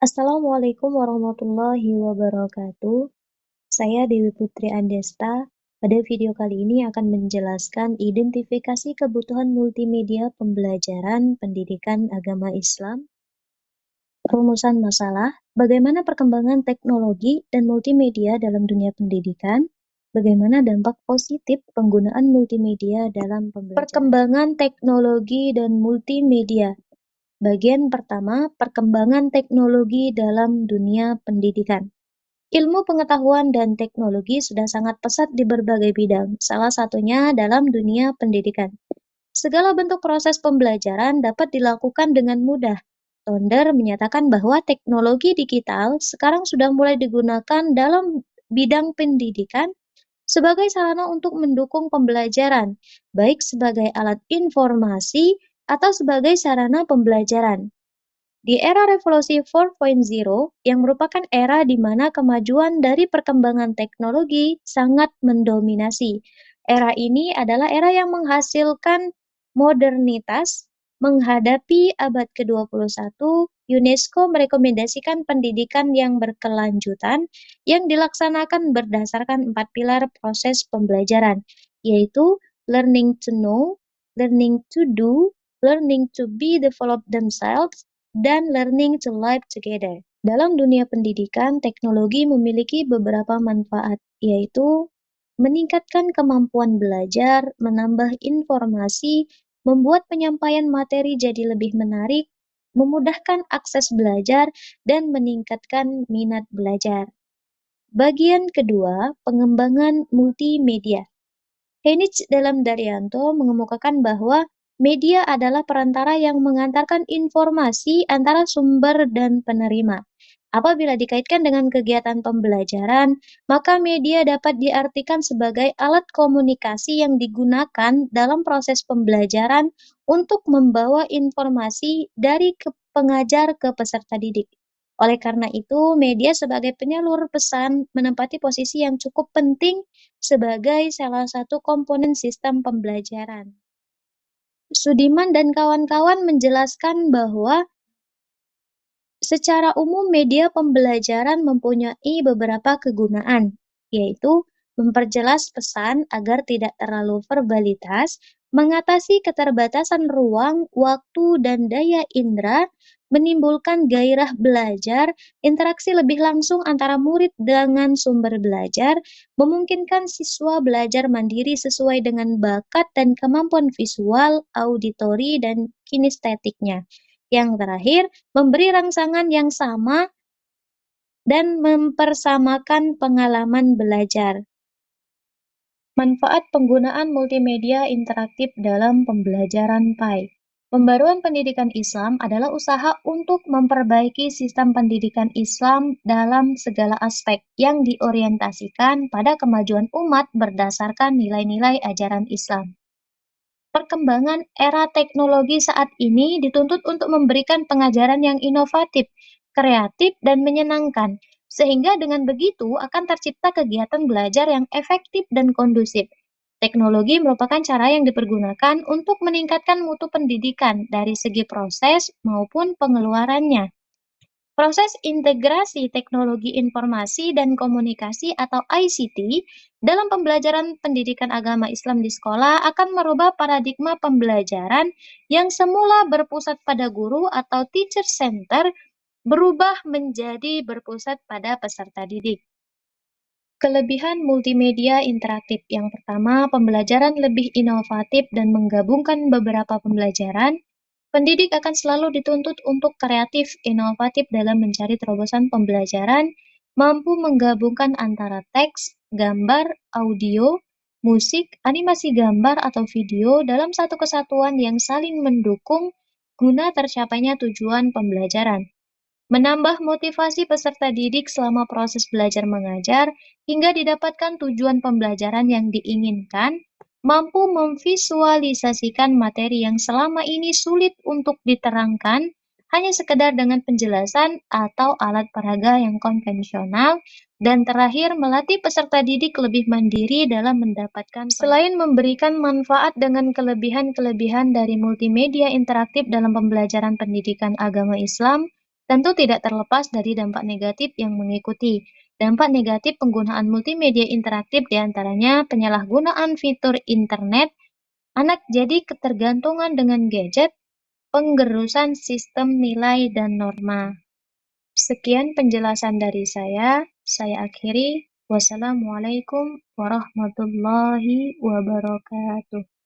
Assalamualaikum warahmatullahi wabarakatuh. Saya Dewi Putri Andesta. Pada video kali ini akan menjelaskan identifikasi kebutuhan multimedia pembelajaran pendidikan agama Islam. Rumusan masalah, bagaimana perkembangan teknologi dan multimedia dalam dunia pendidikan, bagaimana dampak positif penggunaan multimedia dalam pembelajaran. Perkembangan teknologi dan multimedia. Bagian pertama, perkembangan teknologi dalam dunia pendidikan. Ilmu pengetahuan dan teknologi sudah sangat pesat di berbagai bidang, salah satunya dalam dunia pendidikan. Segala bentuk proses pembelajaran dapat dilakukan dengan mudah. Tonder menyatakan bahwa teknologi digital sekarang sudah mulai digunakan dalam bidang pendidikan sebagai sarana untuk mendukung pembelajaran, baik sebagai alat informasi atau sebagai sarana pembelajaran. Di era revolusi 4.0, yang merupakan era di mana kemajuan dari perkembangan teknologi sangat mendominasi. Era ini adalah era yang menghasilkan modernitas. Menghadapi abad ke-21, UNESCO merekomendasikan pendidikan yang berkelanjutan yang dilaksanakan berdasarkan 4 pilar proses pembelajaran, yaitu learning to know, learning to do, learning to be develop themselves, dan learning to live together. Dalam dunia pendidikan, teknologi memiliki beberapa manfaat, yaitu meningkatkan kemampuan belajar, menambah informasi, membuat penyampaian materi jadi lebih menarik, memudahkan akses belajar, dan meningkatkan minat belajar. Bagian kedua, pengembangan multimedia. Heinrich dalam Daryanto mengemukakan bahwa media adalah perantara yang mengantarkan informasi antara sumber dan penerima. Apabila dikaitkan dengan kegiatan pembelajaran, maka media dapat diartikan sebagai alat komunikasi yang digunakan dalam proses pembelajaran untuk membawa informasi dari pengajar ke peserta didik. Oleh karena itu, media sebagai penyalur pesan menempati posisi yang cukup penting sebagai salah satu komponen sistem pembelajaran. Sudiman dan kawan-kawan menjelaskan bahwa secara umum media pembelajaran mempunyai beberapa kegunaan, yaitu memperjelas pesan agar tidak terlalu verbalitas, mengatasi keterbatasan ruang, waktu, dan daya indera, menimbulkan gairah belajar, interaksi lebih langsung antara murid dengan sumber belajar, memungkinkan siswa belajar mandiri sesuai dengan bakat dan kemampuan visual, auditori, dan kinestetiknya. Yang terakhir, memberi rangsangan yang sama dan mempersamakan pengalaman belajar. Manfaat penggunaan multimedia interaktif dalam pembelajaran PAI. Pembaruan pendidikan Islam adalah usaha untuk memperbaiki sistem pendidikan Islam dalam segala aspek yang diorientasikan pada kemajuan umat berdasarkan nilai-nilai ajaran Islam. Perkembangan era teknologi saat ini dituntut untuk memberikan pengajaran yang inovatif, kreatif, dan menyenangkan, sehingga dengan begitu akan tercipta kegiatan belajar yang efektif dan kondusif. Teknologi merupakan cara yang dipergunakan untuk meningkatkan mutu pendidikan dari segi proses maupun pengeluarannya. Proses integrasi teknologi informasi dan komunikasi atau ICT dalam pembelajaran pendidikan agama Islam di sekolah akan merubah paradigma pembelajaran yang semula berpusat pada guru atau teacher center berubah menjadi berpusat pada peserta didik. Kelebihan multimedia interaktif. Yang pertama, pembelajaran lebih inovatif dan menggabungkan beberapa pembelajaran. Pendidik akan selalu dituntut untuk kreatif, inovatif dalam mencari terobosan pembelajaran, mampu menggabungkan antara teks, gambar, audio, musik, animasi gambar atau video dalam satu kesatuan yang saling mendukung guna tercapainya tujuan pembelajaran. Menambah motivasi peserta didik selama proses belajar mengajar hingga didapatkan tujuan pembelajaran yang diinginkan, mampu memvisualisasikan materi yang selama ini sulit untuk diterangkan hanya sekedar dengan penjelasan atau alat peraga yang konvensional, dan terakhir melatih peserta didik lebih mandiri dalam mendapatkan. Selain memberikan manfaat dengan kelebihan-kelebihan dari multimedia interaktif dalam pembelajaran pendidikan agama Islam, Tentu tidak terlepas dari dampak negatif yang mengikuti. Dampak negatif penggunaan multimedia interaktif diantaranya penyalahgunaan fitur internet, anak jadi ketergantungan dengan gadget, penggerusan sistem nilai dan norma. Sekian penjelasan dari saya akhiri. Wassalamualaikum warahmatullahi wabarakatuh.